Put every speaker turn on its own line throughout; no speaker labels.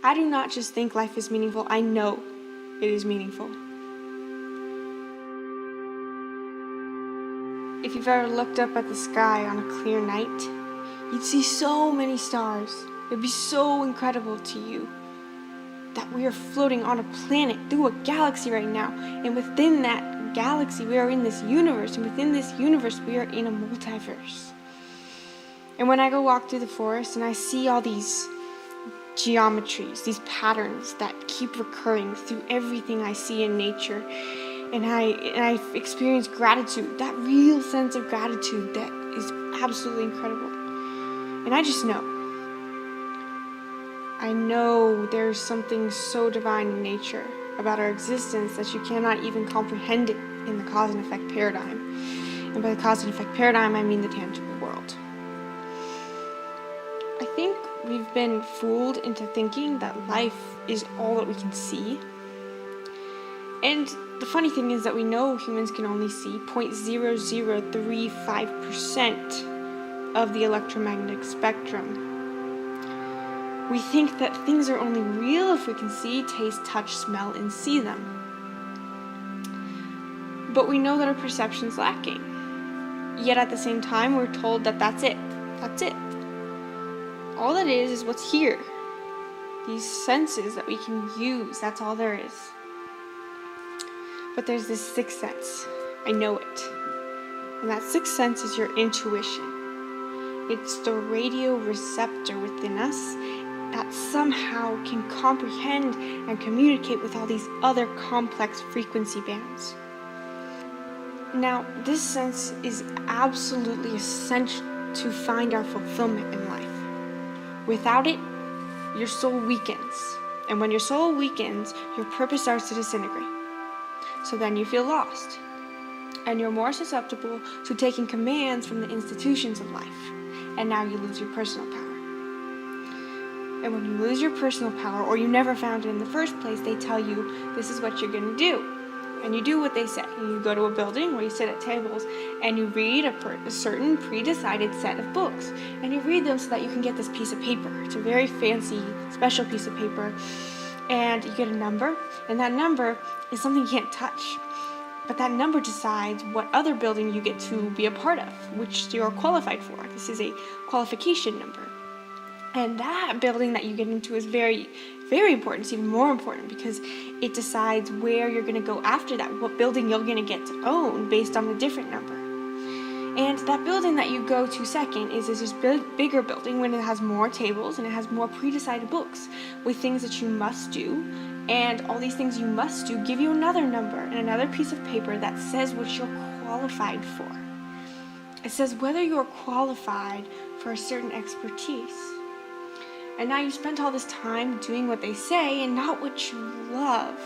I do not just think life is meaningful, I know it is meaningful. If you've ever looked up at the sky on a clear night, you'd see so many stars. It'd be so incredible to you that we are floating on a planet through a galaxy right now. And within that galaxy, we are in this universe. And within this universe, we are in a multiverse. And when I go walk through the forest and I see all these geometries, these patterns that keep recurring through everything I see in nature, and I experience gratitude, that real sense of gratitude that is absolutely incredible. And I just know. I know there's something so divine in nature about our existence that you cannot even comprehend it in the cause and effect paradigm. And by the cause and effect paradigm, I mean the tangible world. I think we've been fooled into thinking that life is all that we can see. And the funny thing is that we know humans can only see 0.0035% of the electromagnetic spectrum. We think that things are only real if we can see, taste, touch, smell, and see them. But we know that our perception's lacking. Yet at the same time, we're told that that's it. That's it. All that is what's here. These senses that we can use, that's all there is. But there's this sixth sense. I know it. And that sixth sense is your intuition. It's the radio receptor within us that somehow can comprehend and communicate with all these other complex frequency bands. Now, this sense is absolutely essential to find our fulfillment in life. Without it, your soul weakens. And when your soul weakens, your purpose starts to disintegrate. So then you feel lost. And you're more susceptible to taking commands from the institutions of life. And now you lose your personal power. And when you lose your personal power, or you never found it in the first place, they tell you this is what you're going to do. And you do what they say. You go to a building where you sit at tables and you read a certain pre-decided set of books. And you read them so that you can get this piece of paper. It's a very fancy, special piece of paper. And you get a number. And that number is something you can't touch. But that number decides what other building you get to be a part of, which you're qualified for. This is a qualification number. And that building that you get into is very, very important. It's even more important because it decides where you're going to go after that, what building you're going to get to own based on a different number. And that building that you go to second is this bigger building when it has more tables and it has more pre-decided books with things that you must do. And all these things you must do give you another number and another piece of paper that says what you're qualified for. It says whether you're qualified for a certain expertise. And now you spent all this time doing what they say and not what you love,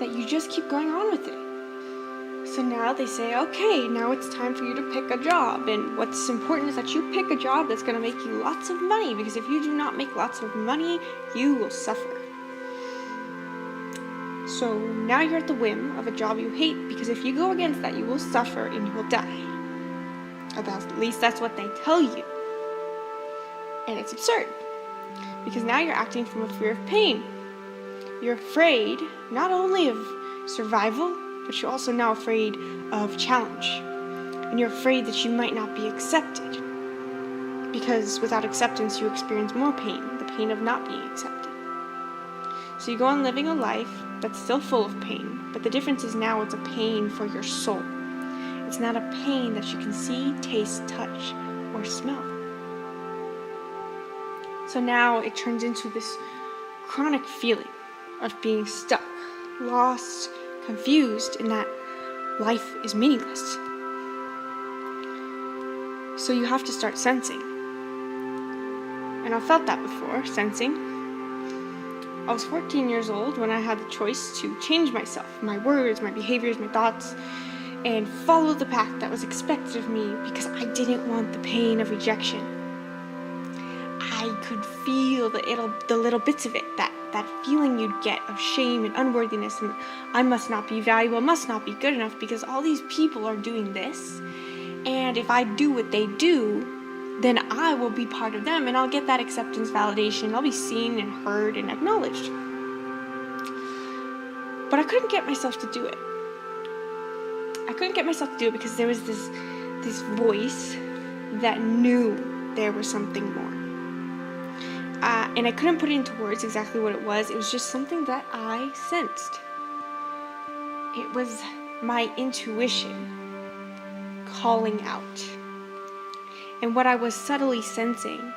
that you just keep going on with it. So now they say, okay, now it's time for you to pick a job. And what's important is that you pick a job that's going to make you lots of money, because if you do not make lots of money, you will suffer. So now you're at the whim of a job you hate, because if you go against that, you will suffer and you will die. At least that's what they tell you. And it's absurd. Because now you're acting from a fear of pain. You're afraid not only of survival, but you're also now afraid of challenge. And you're afraid that you might not be accepted. Because without acceptance, you experience more pain, the pain of not being accepted. So you go on living a life that's still full of pain, but the difference is now it's a pain for your soul. It's not a pain that you can see, taste, touch, or smell. So now it turns into this chronic feeling of being stuck, lost, confused, and that life is meaningless. So you have to start sensing. And I've felt that before, sensing. I was 14 years old when I had the choice to change myself, my words, my behaviors, my thoughts, and follow the path that was expected of me because I didn't want the pain of rejection. I could feel the little bits of it, that feeling you'd get of shame and unworthiness and I must not be valuable, must not be good enough because all these people are doing this. And if I do what they do, then I will be part of them and I'll get that acceptance, validation. I'll be seen and heard and acknowledged. But I couldn't get myself to do it. Because there was this voice that knew there was something more. And I couldn't put it into words exactly what it was. It was just something that I sensed. It was my intuition calling out. And what I was subtly sensing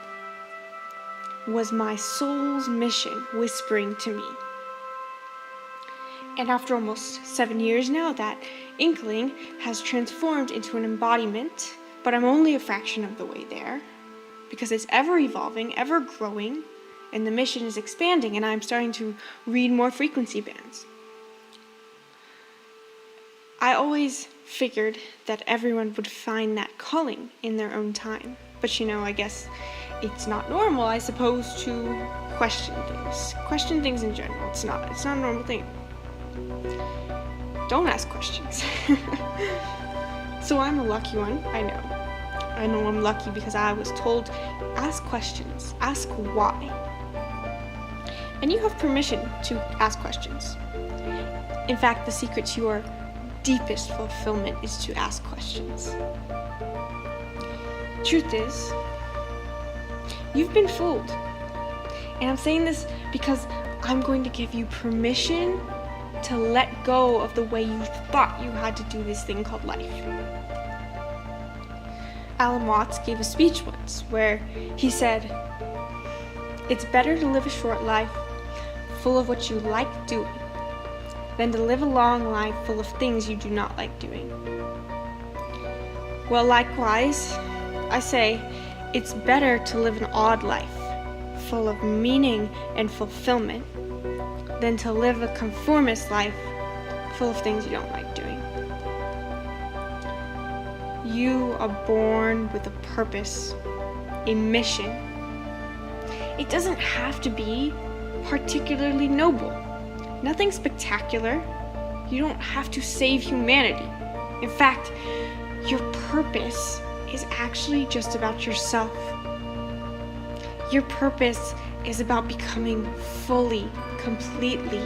was my soul's mission whispering to me. And after almost 7 years now, that inkling has transformed into an embodiment, but I'm only a fraction of the way there, because it's ever evolving, ever growing, and the mission is expanding, and I'm starting to read more frequency bands. I always figured that everyone would find that calling in their own time. But I guess it's not normal, I suppose, to question things. Question things in general. It's not a normal thing. Don't ask questions. So I'm a lucky one, I know I'm lucky because I was told, ask questions, ask why. And you have permission to ask questions. In fact, the secret to your deepest fulfillment is to ask questions. Truth is, you've been fooled. And I'm saying this because I'm going to give you permission to let go of the way you thought you had to do this thing called life. Alan Watts gave a speech once where he said, "It's better to live a short life full of what you like doing than to live a long life full of things you do not like doing." Well, likewise, I say it's better to live an odd life full of meaning and fulfillment than to live a conformist life full of things you don't like doing. You are born with a purpose, a mission. It doesn't have to be particularly noble. Nothing spectacular. You don't have to save humanity. In fact, your purpose is actually just about yourself. Your purpose is about becoming fully, completely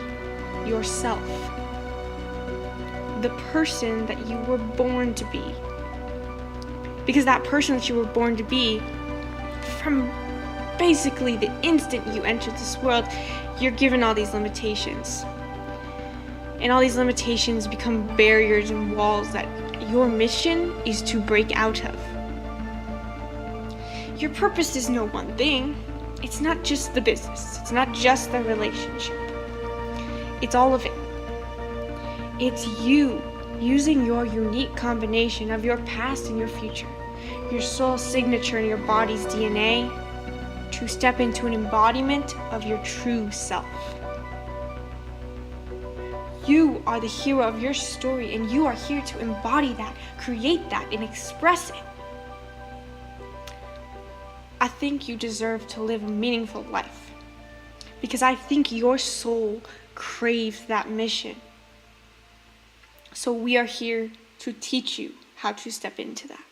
yourself. The person that you were born to be. Because that person that you were born to be, from basically the instant you entered this world, you're given all these limitations. And all these limitations become barriers and walls that your mission is to break out of. Your purpose is no one thing. It's not just the business. It's not just the relationship. It's all of it. It's you using your unique combination of your past and your future, your soul signature and your body's DNA, to step into an embodiment of your true self. You are the hero of your story, and you are here to embody that, create that, and express it. I think you deserve to live a meaningful life, because I think your soul craves that mission. So we are here to teach you how to step into that.